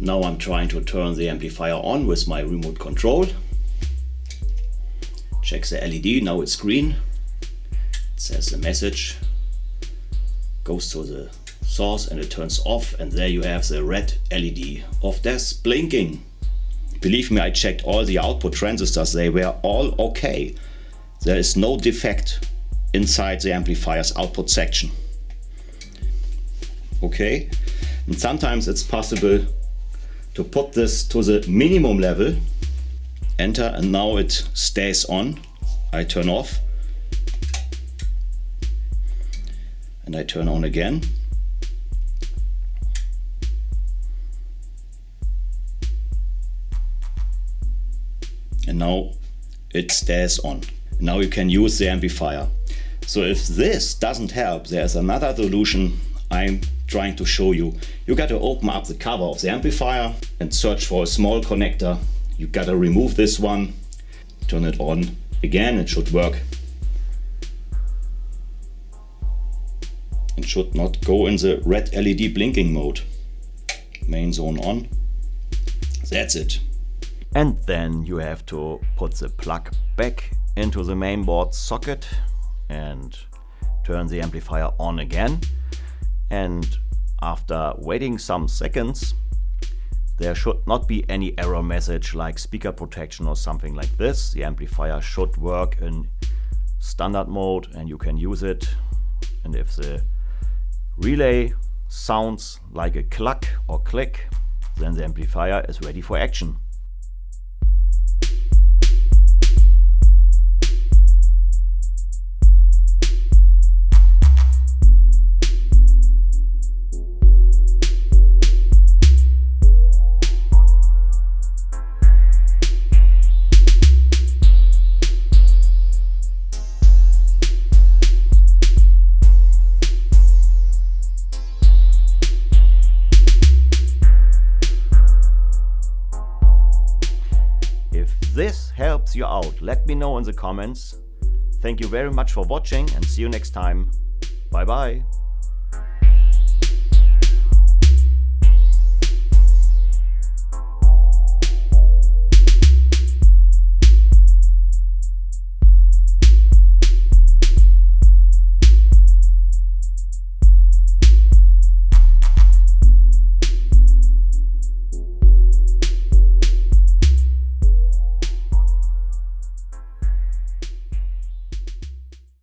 Now I'm trying to turn the amplifier on with my remote control. Check the LED, now it's green. It says the message. Goes to the source and it turns off, and there you have the red LED of death blinking. Believe me, I checked all the output transistors, they were all okay. There is no defect inside the amplifier's output section. Okay, and sometimes it's possible to put this to the minimum level, enter, and now it stays on. I turn off and I turn on again. And now it stays on. Now you can use the amplifier. So if this doesn't help, there's another solution I'm trying to show you. You got to open up the cover of the amplifier and search for a small connector. You got to remove this one, turn it on again, it should work. It should not go in the red LED blinking mode. Main zone on. That's it. And then you have to put the plug back into the mainboard socket and turn the amplifier on again. And after waiting some seconds, there should not be any error message like speaker protection or something like this. The amplifier should work in standard mode and you can use it. And if the relay sounds like a cluck or click, then the amplifier is ready for action. If this helps you out, let me know in the comments. Thank you very much for watching and see you next time. Bye bye.